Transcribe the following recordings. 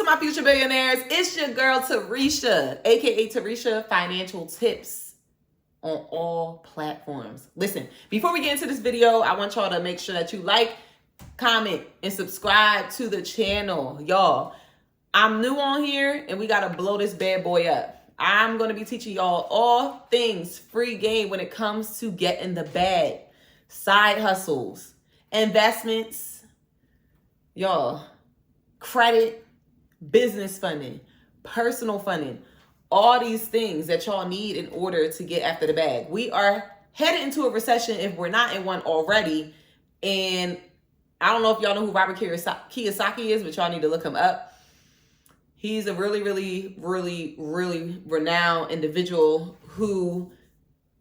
to my future billionaires. It's your girl, Tarisha, aka Tarisha Financial Tips on all platforms. Listen, before we get into this video, I want y'all to make sure that you like, comment, and subscribe to the channel. Y'all, I'm new on here and we got to blow this bad boy up. I'm going to be teaching y'all all things free game when it comes to getting the bag, side hustles, investments, y'all, credit, business funding, personal funding, all these things that y'all need in order to get after the bag. We are headed into a recession if we're not in one already. And I don't know if y'all know who Robert Kiyosaki is, but y'all need to look him up. He's a really renowned individual who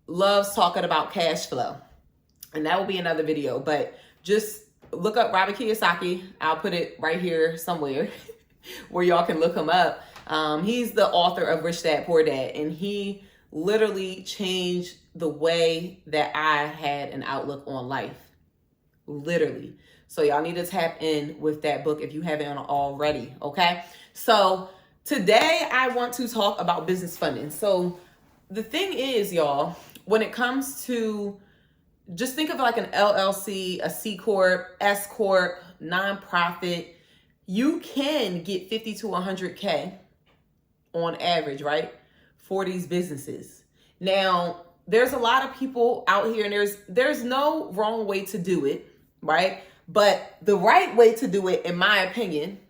loves talking about cash flow. And that will be another video, but just look up Robert Kiyosaki. I'll put it right here somewhere where y'all can look him up. He's the author of Rich Dad, Poor Dad, and he literally changed the way that I had an outlook on life. Literally. So y'all need to tap in with that book if you haven't already, okay? So today I want to talk about business funding. So the thing is, y'all, when it comes to, just think of like an LLC, a C Corp, S Corp, nonprofit, you can get 50 to 100K on average, right? For these businesses. Now, there's a lot of people out here and there's no wrong way to do it, right? But the right way to do it, in my opinion,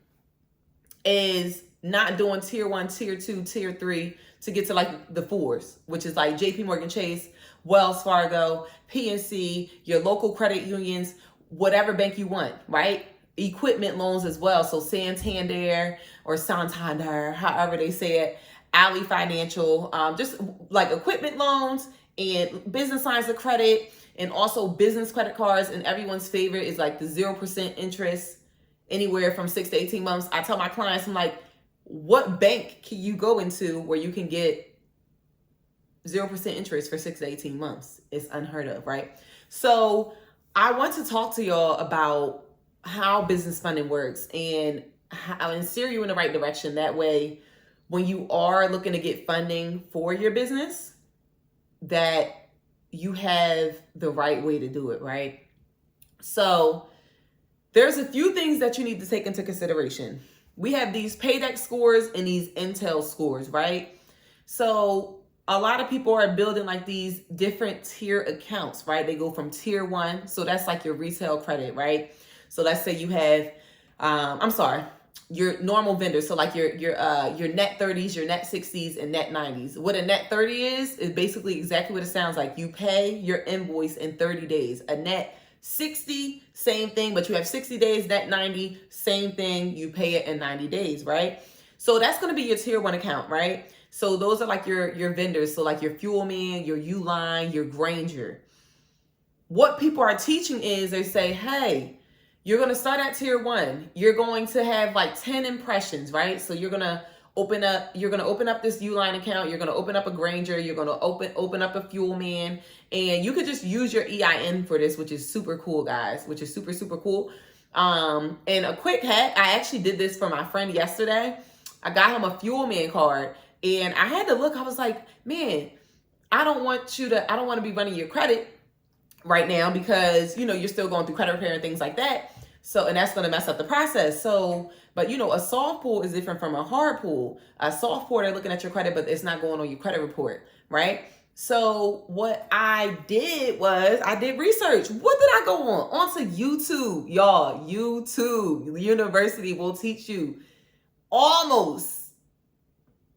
is not doing tier 1, tier 2, tier 3 to get to like the 4s, which is like JP Morgan Chase, Wells Fargo, PNC, your local credit unions, whatever bank you want, right? Equipment loans as well. So Santander or Santander, however they say it, Ally Financial, just like equipment loans and business lines of credit, and also business credit cards. And everyone's favorite is like the 0% interest, anywhere from 6 to 18 months. I tell my clients, I'm like, what bank can you go into where you can get 0% interest for 6 to 18 months? It's unheard of, right? So I want to talk to y'all about how business funding works and steer you in the right direction. That way, when you are looking to get funding for your business, that you have the right way to do it, right? So there's a few things that you need to take into consideration. We have these Paydex scores and these Intel scores, right? So a lot of people are building like these different tier accounts, right? They go from tier 1. So that's like your retail credit, right? So let's say you have, your normal vendors. So like your net 30s, your net 60s, and net 90s. What a net 30 is basically exactly what it sounds like. You pay your invoice in 30 days. A net 60, same thing, but you have 60 days. Net 90, same thing. You pay it in 90 days, right? So that's going to be your tier 1 account, right? So those are like your vendors. So like your Fuelman, your Uline, your Granger. What people are teaching is they say, hey, you're going to start at tier 1. You're going to have like 10 impressions, right? So you're going to open up this Uline account. You're going to open up a Granger. You're going to open up a Fuelman, and you could just use your EIN for this, which is super cool, guys, which is super cool. And a quick hack, I actually did this for my friend yesterday. I got him a Fuelman card, and I had to look. I was like, man, I don't want to be running your credit right now because, you're still going through credit repair and things like that. So, and that's going to mess up the process. So, but a soft pull is different from a hard pull. A soft pull, they're looking at your credit, but it's not going on your credit report, right? So what I did was I did research. What did I go on? Onto YouTube, y'all. YouTube University will teach you almost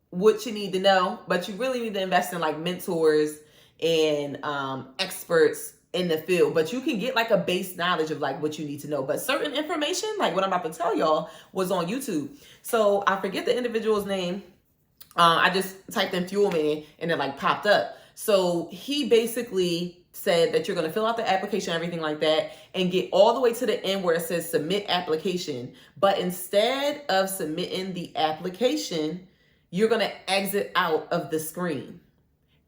what you need to know, but you really need to invest in like mentors and experts in the field. But you can get like a base knowledge of like what you need to know. But certain information, like what I'm about to tell y'all, was on YouTube. So I forget the individual's name. I just typed in Fuelman and it like popped up. So he basically said that you're going to fill out the application, everything like that, and get all the way to the end where it says submit application. But instead of submitting the application, you're going to exit out of the screen.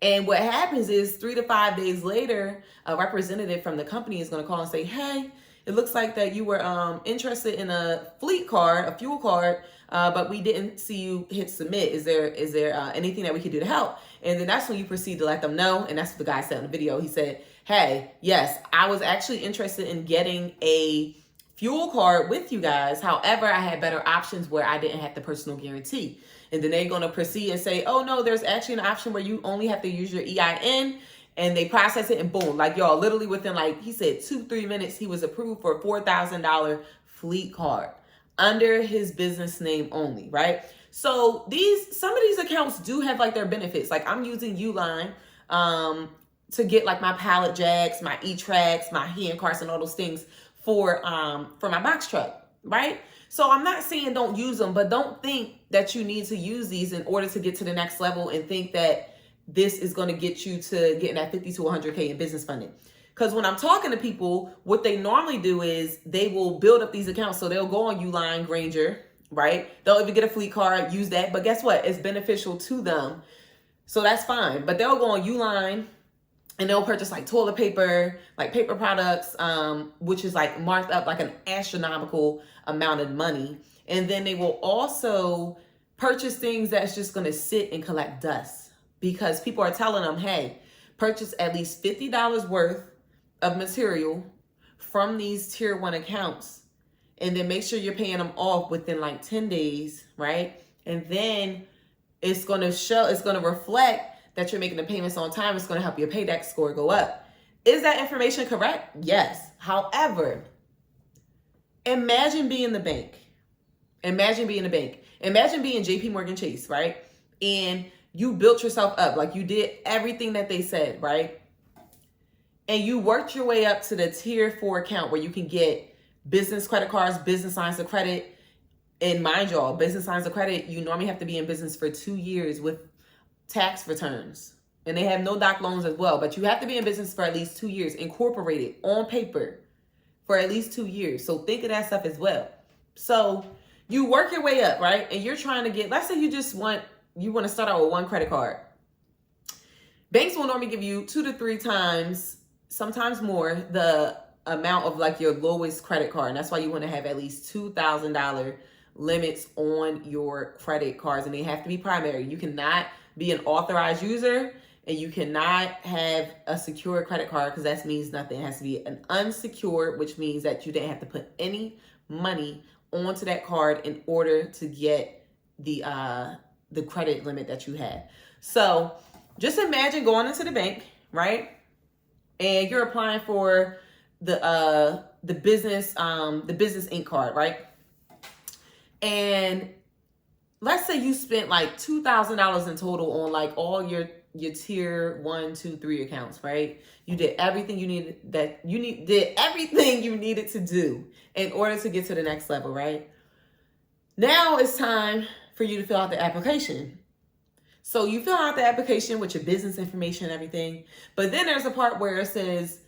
And what happens is 3 to 5 days later, a representative from the company is going to call and say, hey, It looks like that you were interested in a fleet card, a fuel card, but we didn't see you hit submit. Is there anything that we could do to help? And then that's when you proceed to let them know. And that's what the guy said in the video. He said, hey, yes, I was actually interested in getting a fuel card with you guys. However, I had better options where I didn't have the personal guarantee. And then they're going to proceed and say, oh no, there's actually an option where you only have to use your EIN, and they process it and boom, like y'all, literally within, like he said, 2-3 minutes, he was approved for a $4,000 fleet card under his business name only, right? So some of these accounts do have like their benefits. Like I'm using Uline to get like my pallet jacks, my E-Tracks, my hand carts, and all those things for my box truck, right? So I'm not saying don't use them, but don't think that you need to use these in order to get to the next level and think that this is going to get you to getting that 50 to 100K in business funding. Because when I'm talking to people, what they normally do is they will build up these accounts. So they'll go on Uline, Granger, right? They'll even get a fleet card, use that. But guess what? It's beneficial to them. So that's fine. But they'll go on Uline and they'll purchase like toilet paper, like paper products, which is like marked up like an astronomical amount of money. And then they will also purchase things that's just going to sit and collect dust, because people are telling them, hey, purchase at least $50 worth of material from these tier 1 accounts, and then make sure you're paying them off within like 10 days, right? And then it's going to reflect that you're making the payments on time. It's going to help your Paydex score go up. Is that information correct? Yes. However, imagine being the bank. Imagine being a bank. Imagine being JP Morgan Chase, right? And you built yourself up. Like you did everything that they said, right? And you worked your way up to the tier 4 account where you can get business credit cards, business lines of credit. And mind y'all, business lines of credit, you normally have to be in business for 2 years with tax returns. And they have no doc loans as well. But you have to be in business for at least 2 years, incorporated on paper for at least 2 years. So think of that stuff as well. So you work your way up, right? And you're trying to get, let's say you want to start out with 1 credit card. Banks will normally give you 2 to 3 times, sometimes more, the amount of like your lowest credit card. And that's why you want to have at least $2,000 limits on your credit cards. And they have to be primary. You cannot be an authorized user, and you cannot have a secure credit card, because that means nothing. It has to be an unsecured, which means that you didn't have to put any money onto that card in order to get the credit limit that you have. So just imagine going into the bank, right? And you're applying for the business Inc. card, right? And let's say you spent like $2,000 in total on like all your tier 1, 2, 3 accounts, right? You did everything you did everything you needed to do in order to get to the next level, right? Now it's time for you to fill out the application. So you fill out the application with your business information and everything, but then there's a part where it says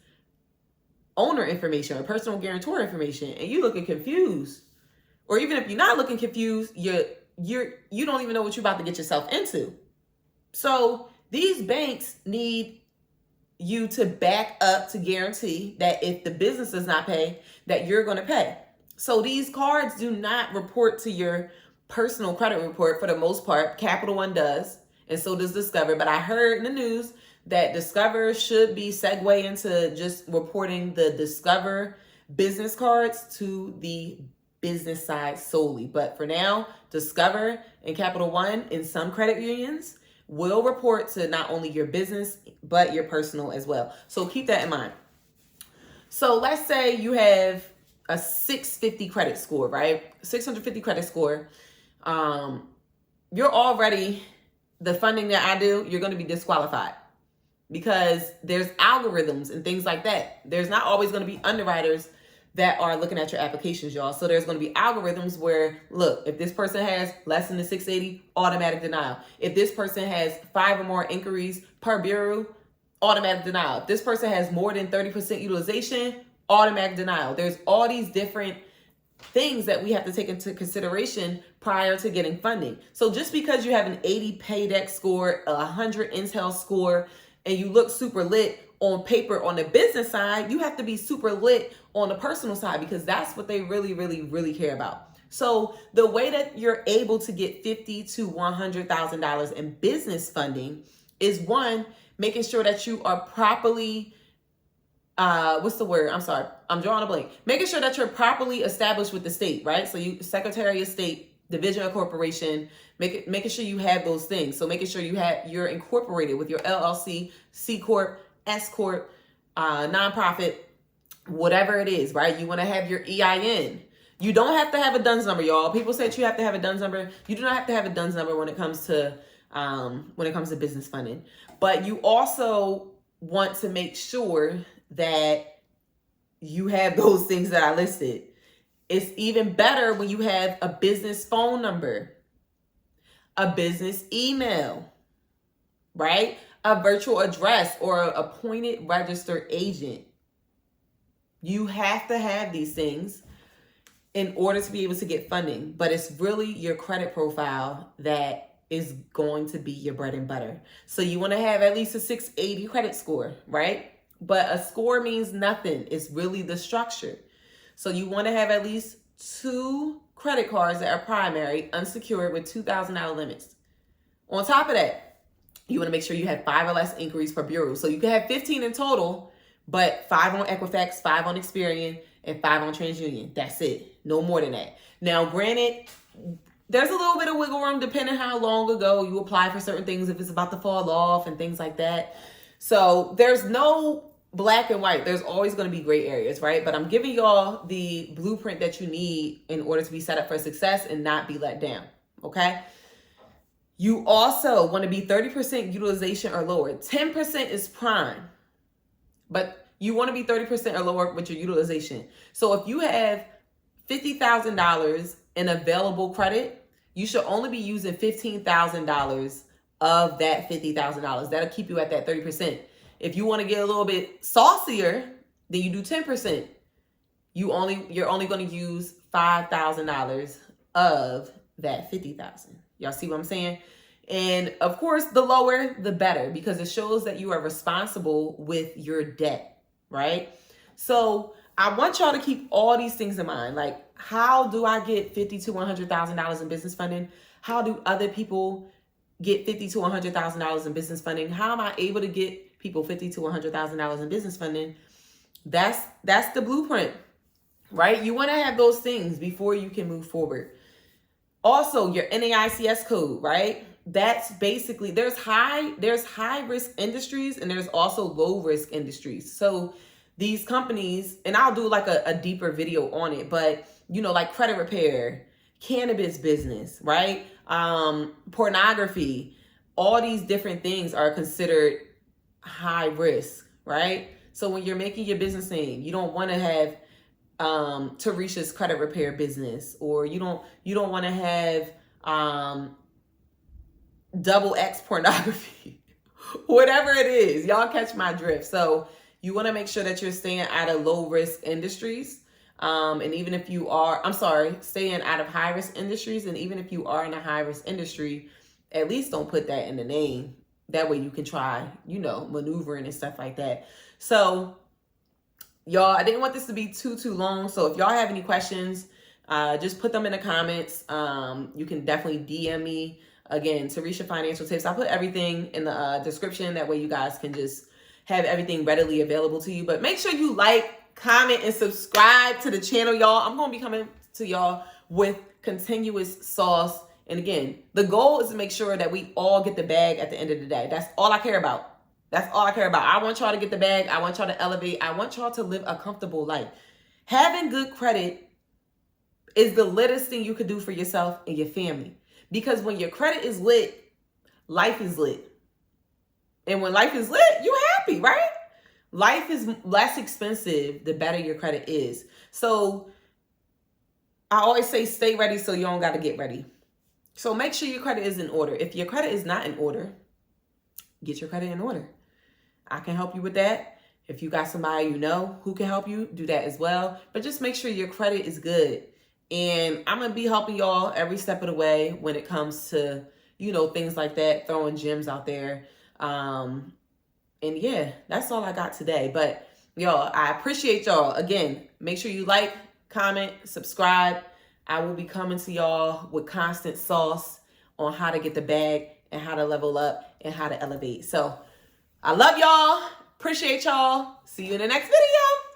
owner information or personal guarantor information, and you looking confused. Or even if you're not looking confused, you don't even know what you're about to get yourself into. So these banks need you to back up to guarantee that if the business does not pay, that you're going to pay. So these cards do not report to your personal credit report for the most part. Capital One does, and so does Discover. But I heard in the news that Discover should be segue into just reporting the Discover business cards to the business side solely. But for now, Discover and Capital One in some credit unions will report to not only your business, but your personal as well. So keep that in mind. So let's say you have a 650 credit score, right? 650 credit score. You're already, the funding that I do, you're going to be disqualified because there's algorithms and things like that. There's not always going to be underwriters that are looking at your applications, y'all. So there's going to be algorithms where, look, if this person has less than the 680, automatic denial. If this person has 5 or more inquiries per bureau, automatic denial. If this person has more than 30% utilization, automatic denial. There's all these different things that we have to take into consideration prior to getting funding. So just because you have an 80 Paydex score, a 100 Intel score, and you look super lit, on paper on the business side, you have to be super lit on the personal side, because that's what they really, really, really care about. So the way that you're able to get $50,000 to $100,000 in business funding is, one, making sure that you are properly, what's the word? I'm sorry, I'm drawing a blank. Making sure that you're properly established with the state, right? So you, Secretary of State, Division of Corporation, making sure you have those things. So making sure you're incorporated with your LLC, C Corp, S Corp, nonprofit, whatever it is, right? You want to have your EIN. You don't have to have a DUNS number, y'all. People say you have to have a DUNS number. You do not have to have a DUNS number when it comes to business funding. But you also want to make sure that you have those things that I listed. It's even better when you have a business phone number, a business email, right? A virtual address or an appointed registered agent. You have to have these things in order to be able to get funding, but it's really your credit profile that is going to be your bread and butter. So you want to have at least a 680 credit score, right? But a score means nothing. It's really the structure. So you want to have at least 2 credit cards that are primary, unsecured, with $2,000 limits. On top of that, you want to make sure you have 5 or less inquiries per bureau. So you can have 15 in total, but 5 on Equifax, 5 on Experian, and 5 on TransUnion. That's it. No more than that. Now, granted, there's a little bit of wiggle room depending how long ago you apply for certain things, if it's about to fall off and things like that. So there's no black and white. There's always going to be gray areas, right? But I'm giving y'all the blueprint that you need in order to be set up for success and not be let down, okay? You also want to be 30% utilization or lower. 10% is prime, but you want to be 30% or lower with your utilization. So if you have $50,000 in available credit, you should only be using $15,000 of that $50,000. That'll keep you at that 30%. If you want to get a little bit saucier, then you do 10%. You're only going to use $5,000 of that $50,000. Y'all see what I'm saying? And of course, the lower, the better, because it shows that you are responsible with your debt, right? So I want y'all to keep all these things in mind. Like, how do I get $50,000 to $100,000 in business funding? How do other people get $50,000 to $100,000 in business funding? How am I able to get people $50,000 to $100,000 in business funding? That's the blueprint, right? You want to have those things before you can move forward. Also, your NAICS code, right? That's basically, there's high risk industries and there's also low risk industries. So these companies, and I'll do like a deeper video on it, but you know, like credit repair, cannabis business, right? Pornography, all these different things are considered high risk, right? So when you're making your business name, you don't want to have Tarisha's credit repair business, or you don't want to have double X pornography, whatever it is. Y'all catch my drift. So you want to make sure that you're staying out of low risk industries. And even if you are, staying out of high risk industries. And even if you are in a high risk industry, at least don't put that in the name. That way you can try, maneuvering and stuff like that. So y'all, I didn't want this to be too long. So if y'all have any questions, just put them in the comments. You can definitely DM me. Again, Tarisha Financial Tips. I'll put everything in the description. That way you guys can just have everything readily available to you. But make sure you like, comment, and subscribe to the channel, y'all. I'm going to be coming to y'all with continuous sauce. And again, the goal is to make sure that we all get the bag at the end of the day. That's all I care about. That's all I care about. I want y'all to get the bag. I want y'all to elevate. I want y'all to live a comfortable life. Having good credit is the littest thing you could do for yourself and your family. Because when your credit is lit, life is lit. And when life is lit, you're happy, right? Life is less expensive the better your credit is. So I always say stay ready so you don't got to get ready. So make sure your credit is in order. If your credit is not in order, get your credit in order. I can help you with that. If you got somebody you know who can help you, do that as well. But just make sure your credit is good. And I'm going to be helping y'all every step of the way when it comes to, things like that, throwing gems out there. And yeah, that's all I got today. But y'all, I appreciate y'all. Again, make sure you like, comment, subscribe. I will be coming to y'all with constant sauce on how to get the bag and how to level up and how to elevate. So I love y'all. Appreciate y'all. See you in the next video.